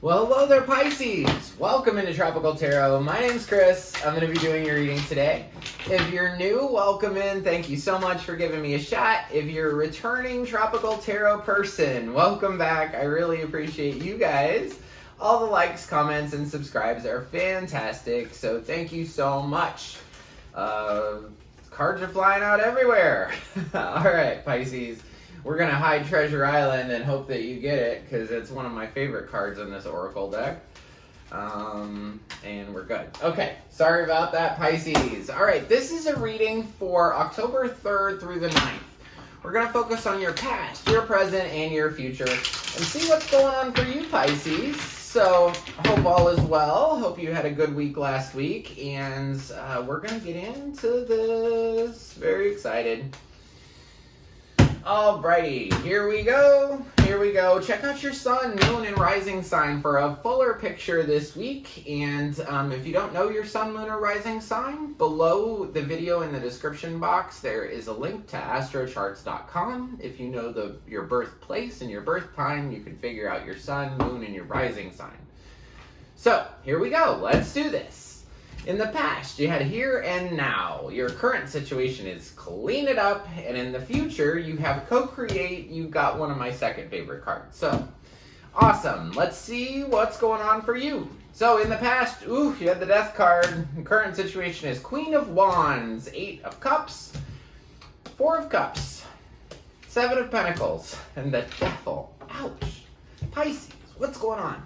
Well, hello there, Pisces. Welcome into Tropical Tarot. My name's Chris. I'm going to be doing your reading today. If you're new, welcome in. Thank you so much for giving me a shot. If you're a returning Tropical Tarot person, welcome back. I really appreciate you guys. All the likes, comments, and subscribes are fantastic, so thank you so much. Cards are flying out everywhere. All right, Pisces. We're going to hide Treasure Island and hope that you get it, because it's one of my favorite cards in this Oracle deck. And we're good. Okay, sorry about that, Pisces. All right, this is a reading for October 3rd through the 9th. We're going to focus on your past, your present, and your future, and see what's going on for you, Pisces. So, hope all is well. Hope you had a good week last week, and we're going to get into this. Very excited. Alrighty, here we go. Check out your sun, moon, and rising sign for a fuller picture this week. And if you don't know your sun, moon, or rising sign, below the video in the description box, there is a link to astrocharts.com. If you know your birthplace and your birth time, you can figure out your sun, moon, and your rising sign. So, here we go. Let's do this. In the past, you had here and now. Your current situation is clean it up, and in the future, you have co-create. You got one of my second favorite cards. So, awesome. Let's see what's going on for you. So, in the past, you had the Death card. The current situation is Queen of Wands, 8 of Cups, 4 of Cups, 7 of Pentacles, and the Devil. Ouch. Pisces, what's going on?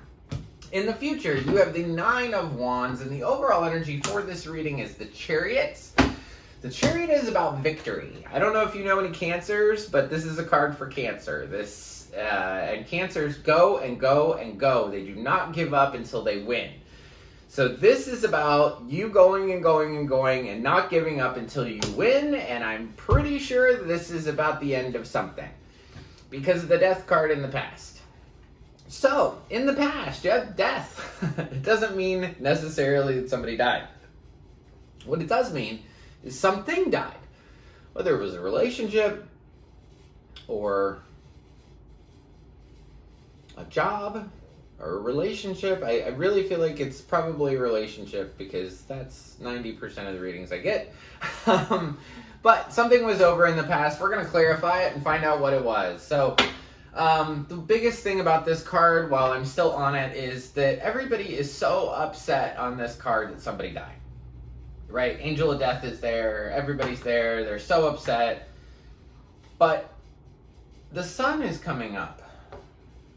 In the future, you have the 9 of Wands, and the overall energy for this reading is the Chariot. The Chariot is about victory. I don't know if you know any Cancers, but this is a card for Cancer. And Cancers go and go and go. They do not give up until they win. So this is about you going and going and going and not giving up until you win, and I'm pretty sure this is about the end of something because of the Death card in the past. So, in the past, you have death. It doesn't mean necessarily that somebody died. What it does mean is something died. Whether it was a relationship or a job or a relationship. I really feel like it's probably a relationship because that's 90% of the readings I get. But something was over in the past. We're going to clarify it and find out what it was. So, the biggest thing about this card, while I'm still on it, is that everybody is so upset on this card that somebody died. Right? Angel of Death is there. Everybody's there. They're so upset. But the sun is coming up.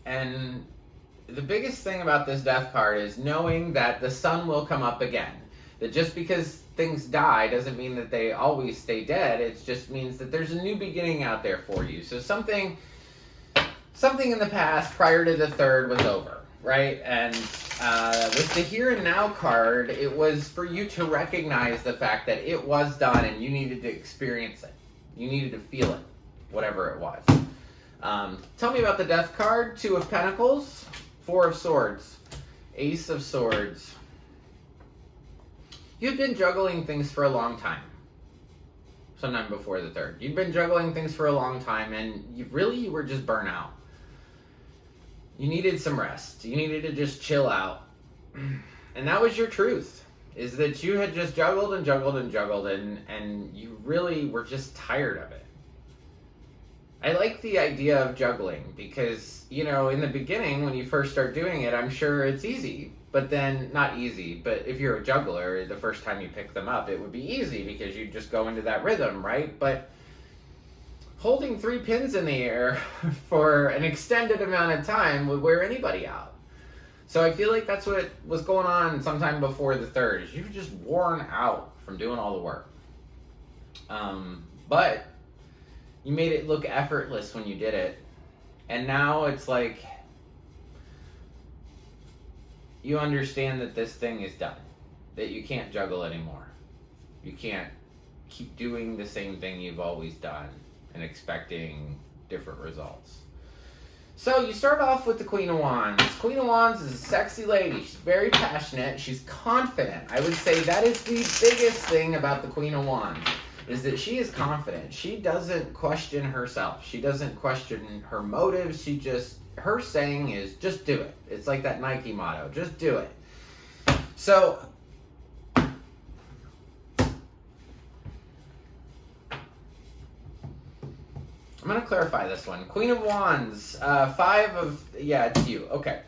And the biggest thing about this Death card is knowing that the sun will come up again. That just because things die doesn't mean that they always stay dead. It just means that there's a new beginning out there for you. So something in the past prior to the 3rd was over, right? And with the here and now card, it was for you to recognize the fact that it was done and you needed to experience it. You needed to feel it, whatever it was. Tell me about the Death card. 2 of Pentacles, 4 of Swords, Ace of Swords. You've been juggling things for a long time. Sometime before the 3rd. You've been juggling things for a long time, and you were just burnt out. You needed some rest. You needed to just chill out. And that was your truth, is that you had just juggled and juggled and juggled, and you really were just tired of it. I like the idea of juggling because, in the beginning, when you first start doing it, I'm sure it's easy. But then, not easy, but if you're a juggler, the first time you pick them up, it would be easy because you just go into that rhythm, right? But holding 3 pins in the air for an extended amount of time would wear anybody out. So I feel like that's what was going on sometime before the 3rd, is you were just worn out from doing all the work. But you made it look effortless when you did it. And now it's like you understand that this thing is done, that you can't juggle anymore. You can't keep doing the same thing you've always done and expecting different results. So you start off with the Queen of Wands. Queen of Wands is a sexy lady. She's very passionate. She's confident. I would say that is the biggest thing about the Queen of Wands, is that she is confident. She doesn't question herself. She doesn't question her motives. She just her saying is, just do it. It's like that Nike motto, just do it. So, I'm going to clarify this one. Queen of Wands, it's you, okay.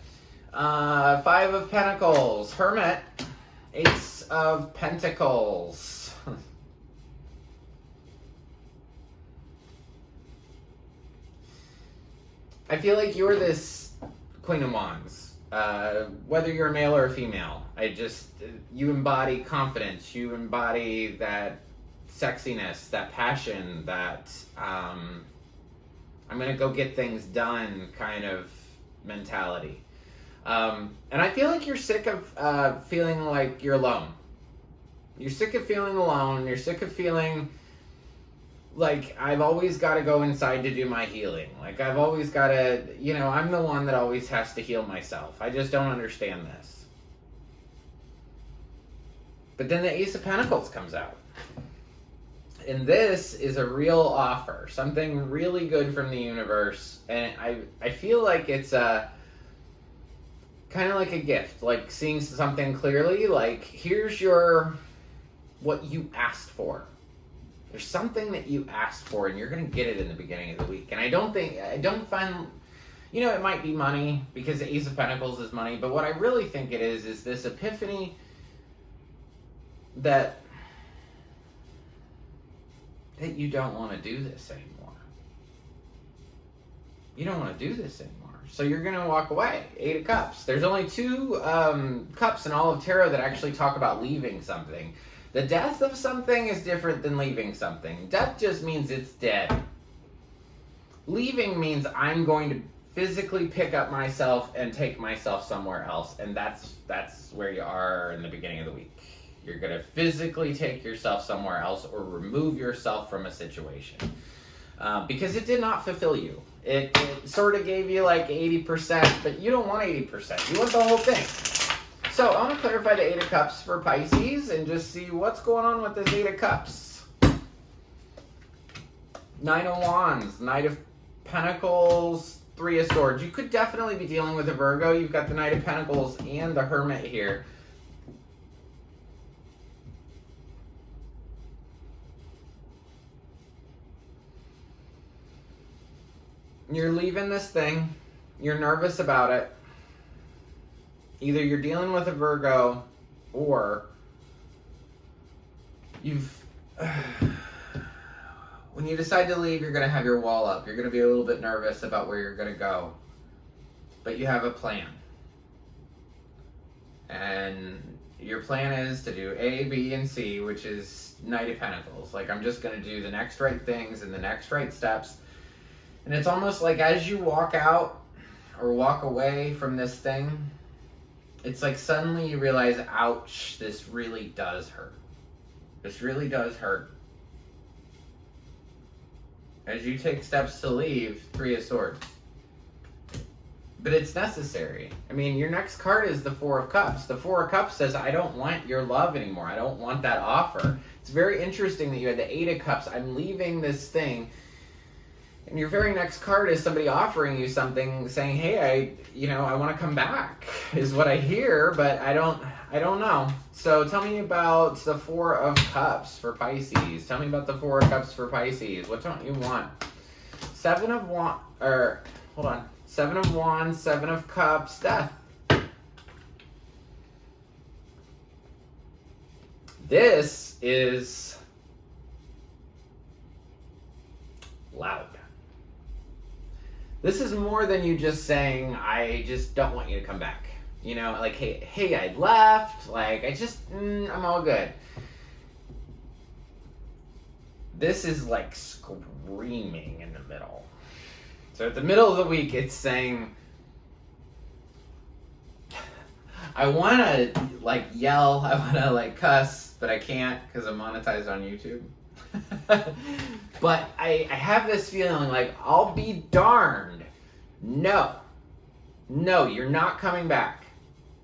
5 of Pentacles, Hermit, Ace of Pentacles. I feel like you're this Queen of Wands, whether you're a male or a female. You embody confidence, you embody that sexiness, that passion, that I'm going to go get things done kind of mentality. And I feel like you're sick of feeling like you're alone. You're sick of feeling alone. You're sick of feeling like I've always got to go inside to do my healing. Like I've always got to, I'm the one that always has to heal myself. I just don't understand this. But then the Ace of Pentacles comes out. And this is a real offer. Something really good from the universe. And I feel like it's kind of like a gift. Like seeing something clearly. Like here's what you asked for. There's something that you asked for, and you're going to get it in the beginning of the week. And I don't find, it might be money, because the Ace of Pentacles is money, but what I really think it is this epiphany that you don't want to do this anymore. You don't want to do this anymore. So you're going to walk away. 8 of Cups. There's only 2 cups in all of tarot that actually talk about leaving something. The death of something is different than leaving something. Death just means it's dead. Leaving means I'm going to physically pick up myself and take myself somewhere else. And that's where you are in the beginning of the week. You're going to physically take yourself somewhere else or remove yourself from a situation. Because it did not fulfill you. It sort of gave you like 80%, but you don't want 80%. You want the whole thing. So I want to clarify the 8 of Cups for Pisces and just see what's going on with this 8 of Cups. 9 of Wands, Knight of Pentacles, 3 of Swords. You could definitely be dealing with a Virgo. You've got the Knight of Pentacles and the Hermit here. You're leaving this thing. You're nervous about it. Either you're dealing with a Virgo or when you decide to leave, you're going to have your wall up. You're going to be a little bit nervous about where you're going to go. But you have a plan. And your plan is to do A, B, and C, which is Knight of Pentacles. Like, I'm just going to do the next right things and the next right steps. And it's almost like as you walk out or walk away from this thing, it's like suddenly you realize, ouch, this really does hurt. This really does hurt. As you take steps to leave, 3 of Swords. But it's necessary. I mean, your next card is the 4 of Cups. The 4 of Cups says, I don't want your love anymore. I don't want that offer. It's very interesting that you had the 8 of Cups. I'm leaving this thing. And your very next card is somebody offering you something, saying, hey, I want to come back, is what I hear, but I don't know. So tell me about the 4 of Cups for Pisces. Tell me about the 4 of Cups for Pisces. What don't you want? 7 of Wands, 7 of Cups, Death. This is loud. This is more than you just saying, I just don't want you to come back. Like, hey, I left. Like, I'm all good. This is like screaming in the middle. So at the middle of the week, it's saying, I want to like yell, I want to like cuss, but I can't because I'm monetized on YouTube. But I have this feeling like, I'll be darned. No, you're not coming back.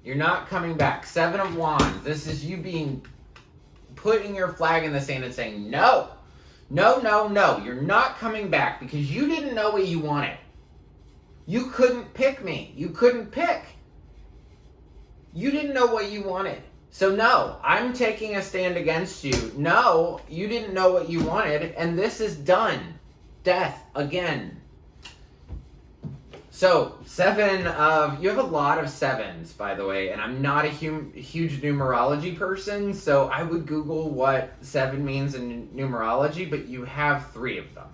You're not coming back. 7 of Wands. This is you putting your flag in the sand and saying, no. You're not coming back because you didn't know what you wanted. You couldn't pick me. You couldn't pick. You didn't know what you wanted. So no, I'm taking a stand against you. No, you didn't know what you wanted, and this is done. Death again. So, you have a lot of sevens, by the way, and I'm not a huge numerology person, so I would Google what 7 means in numerology, but you have 3 of them.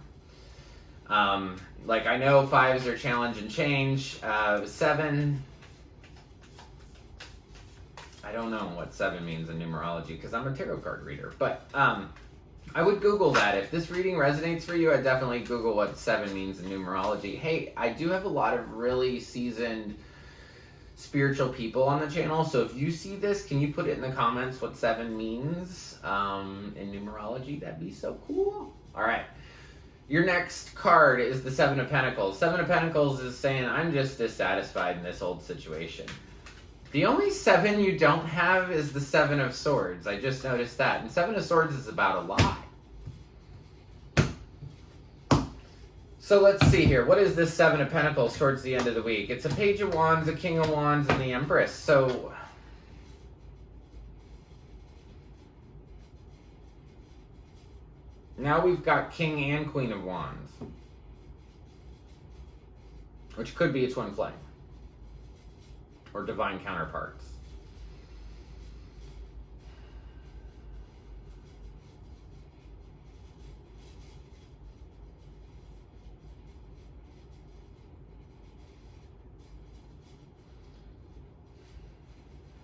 Like, I know 5s are challenge and change. 7, I don't know what 7 means in numerology because I'm a tarot card reader, but I would Google that. If this reading resonates for you, I'd definitely Google what 7 means in numerology. Hey, I do have a lot of really seasoned spiritual people on the channel, so if you see this, can you put it in the comments what 7 means in numerology? That'd be so cool. All right. Your next card is the 7 of Pentacles. 7 of Pentacles is saying, I'm just dissatisfied in this old situation. The only 7 you don't have is the 7 of Swords. I just noticed that. And 7 of Swords is about a lie. So let's see here. What is this 7 of Pentacles towards the end of the week? It's a Page of Wands, a King of Wands, and the Empress. So now we've got King and Queen of Wands, which could be a twin flame or divine counterparts.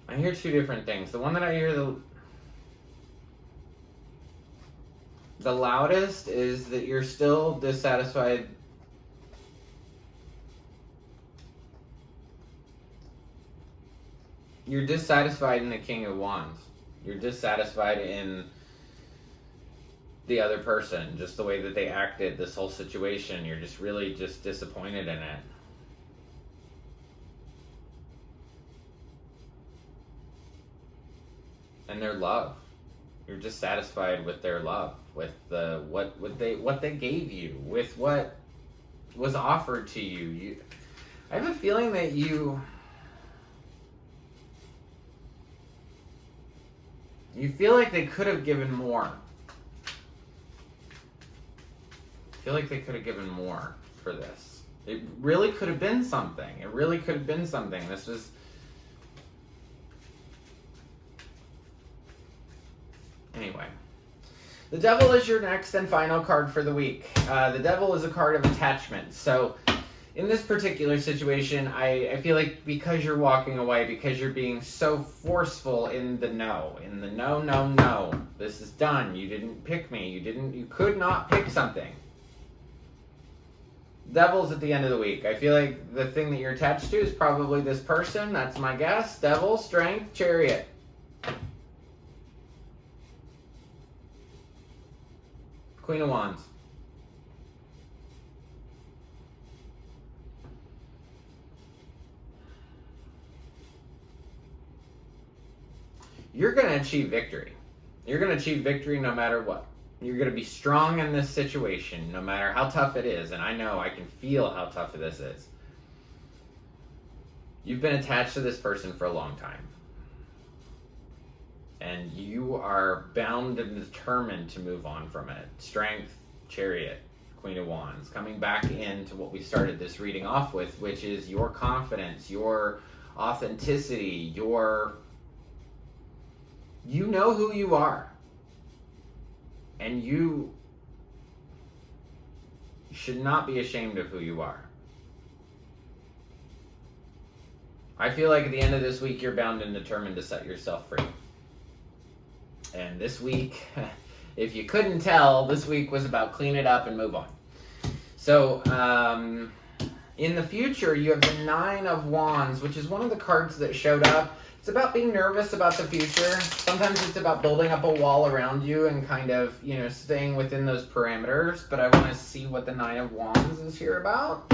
I hear 2 different things. The one that I hear the loudest is that you're still dissatisfied. You're dissatisfied in the King of Wands. You're dissatisfied in the other person, just the way that they acted, this whole situation. You're just really just disappointed in it. And their love. You're just satisfied with their love, with the what they gave you, with what was offered to you. I have a feeling that you feel like they could have given more. I feel like they could have given more for this. It really could have been something. It really could have been something. This was... Anyway. The Devil is your next and final card for the week. The Devil is a card of attachment. So, in this particular situation, I feel like because you're walking away, because you're being so forceful in the no, no, this is done. You didn't pick me. You could not pick something. Devil's at the end of the week. I feel like the thing that you're attached to is probably this person. That's my guess. Devil, Strength, Chariot. Queen of Wands. You're going to achieve victory. You're going to achieve victory no matter what. You're going to be strong in this situation no matter how tough it is. And I know, I can feel how tough this is. You've been attached to this person for a long time. And you are bound and determined to move on from it. Strength, Chariot, Queen of Wands. Coming back into what we started this reading off with, which is your confidence, your authenticity, you know who you are. And you should not be ashamed of who you are. I feel like at the end of this week, you're bound and determined to set yourself free. And this week, if you couldn't tell, this week was about clean it up and move on. So, in the future, you have the 9 of Wands, which is one of the cards that showed up. It's about being nervous about the future. Sometimes it's about building up a wall around you and kind of, staying within those parameters. But I want to see what the 9 of Wands is here about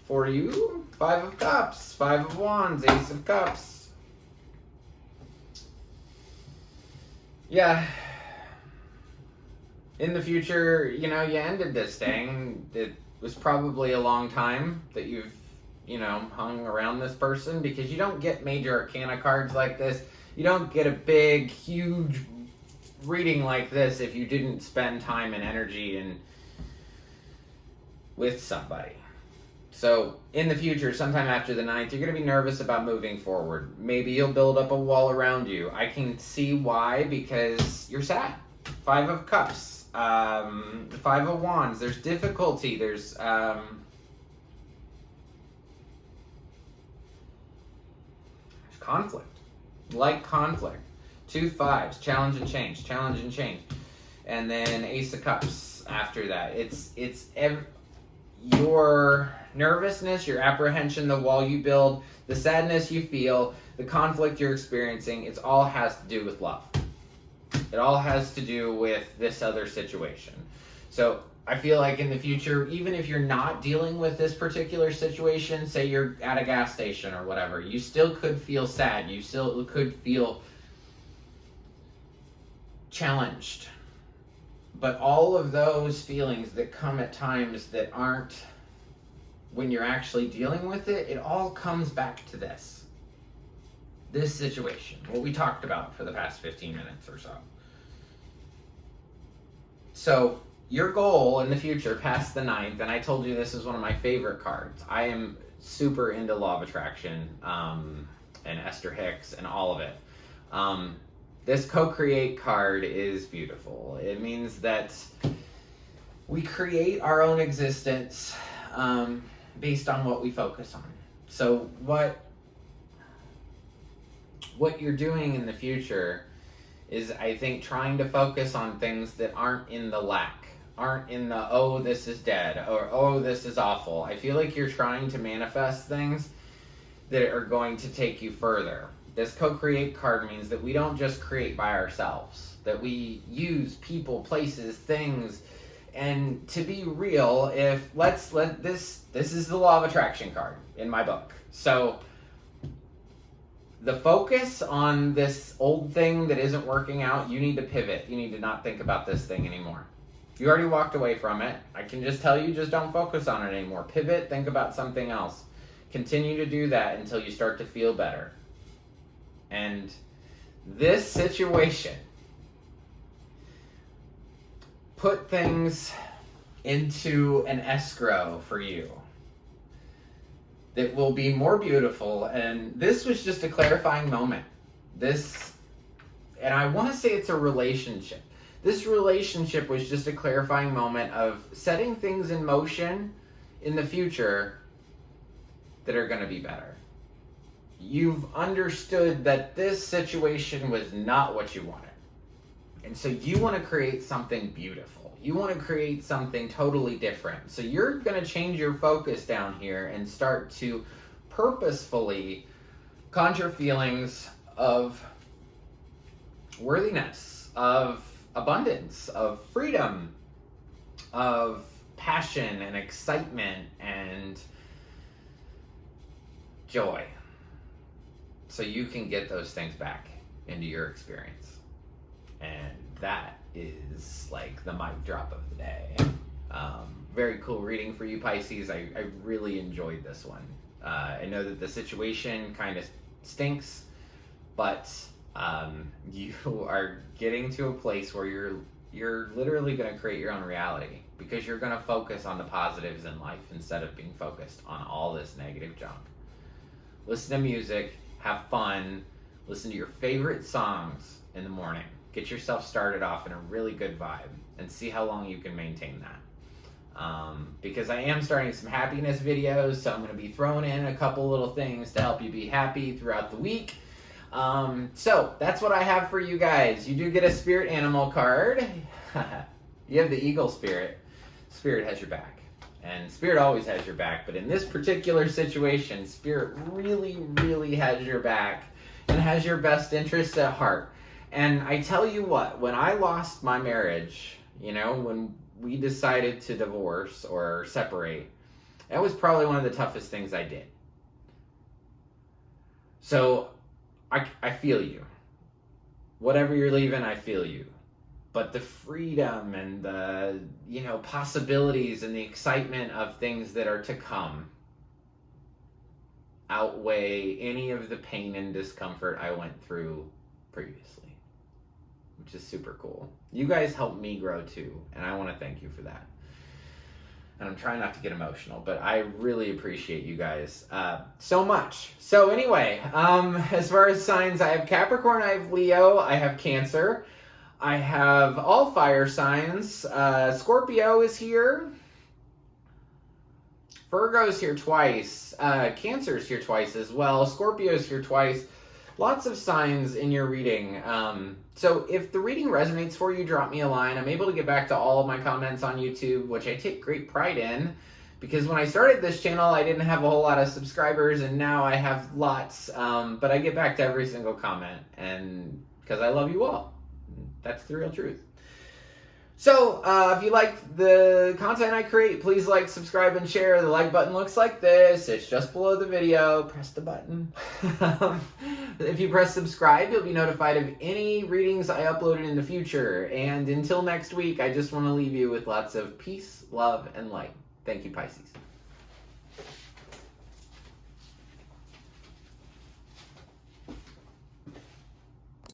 for you. 5 of Cups, 5 of Wands, Ace of Cups. Yeah. In the future, you ended this thing. It was probably a long time that you've you know, hung around this person, because you don't get major arcana cards like this. You don't get a big, huge reading like this if you didn't spend time and energy with somebody. So in the future, sometime after the 9th, you're going to be nervous about moving forward. Maybe you'll build up a wall around you. I can see why, because you're sad. 5 of Cups, the 5 of Wands. There's difficulty. There's conflict. Like conflict. 2 5s. Challenge and change. Challenge and change. And then Ace of Cups after that. Your nervousness, your apprehension, the wall you build, the sadness you feel, the conflict you're experiencing, it all has to do with love. It all has to do with this other situation. So I feel like in the future, even if you're not dealing with this particular situation, say you're at a gas station or whatever, you still could feel sad. You still could feel challenged. But all of those feelings that come at times that aren't when you're actually dealing with it, it all comes back to this situation, what we talked about for the past 15 minutes or so. So your goal in the future, past the 9th, and I told you this is one of my favorite cards. I am super into Law of Attraction and Esther Hicks and all of it. This co-create card is beautiful. It means that we create our own existence based on what we focus on. So what you're doing in the future is, I think, trying to focus on things that aren't in the lack, aren't in the, oh, this is dead, or oh, this is awful. I feel like you're trying to manifest things that are going to take you further. This co-create card means that we don't just create by ourselves, that we use people, places, things. And to be real, this is the Law of Attraction card in my book. So the focus on this old thing that isn't working out, you need to pivot. You need to not think about this thing anymore. You already walked away from it. I can just tell you, just don't focus on it anymore. Pivot, think about something else. Continue to do that until you start to feel better. And this situation, put things into an escrow for you that will be more beautiful. And this was just a clarifying moment. And I want to say it's a relationship. This relationship was just a clarifying moment of setting things in motion in the future that are going to be better. You've understood that this situation was not what you wanted. And so you want to create something beautiful. You want to create something totally different. So you're going to change your focus down here and start to purposefully conjure feelings of worthiness, of abundance, of freedom, of passion and excitement and joy. So you can get those things back into your experience. And that is like the mic drop of the day. Very cool reading for you, Pisces. I really enjoyed this one. I know that the situation kind of stinks, but you are getting to a place where you're literally going to create your own reality, because you're going to focus on the positives in life instead of being focused on all this negative junk. Listen to music. Have fun, listen to your favorite songs in the morning. Get yourself started off in a really good vibe and see how long you can maintain that. Because I am starting some happiness videos, so I'm going to be throwing in a couple little things to help you be happy throughout the week. So that's what I have for you guys. You do get a spirit animal card. You have the eagle spirit. Spirit has your back. And Spirit always has your back, but in this particular situation, Spirit really, really has your back and has your best interests at heart. And I tell you what, when I lost my marriage, when we decided to divorce or separate, that was probably one of the toughest things I did. So I feel you. Whatever you're leaving, I feel you. But the freedom and the, possibilities and the excitement of things that are to come, outweigh any of the pain and discomfort I went through previously, which is super cool. You guys helped me grow too, and I want to thank you for that. And I'm trying not to get emotional, but I really appreciate you guys so much. So anyway, as far as signs, I have Capricorn, I have Leo, I have Cancer, I have all fire signs. Scorpio is here. Virgo's here twice. Cancer's here twice as well. Scorpio's here twice. Lots of signs in your reading. So if the reading resonates for you, drop me a line. I'm able to get back to all of my comments on YouTube, which I take great pride in, because when I started this channel, I didn't have a whole lot of subscribers, and now I have lots. But I get back to every single comment, and because I love you all. That's the real truth. So, if you like the content I create, please like, subscribe, and share. The like button looks like this. It's just below the video. Press the button. If you press subscribe, you'll be notified of any readings I upload in the future. And until next week, I just want to leave you with lots of peace, love, and light. Thank you, Pisces.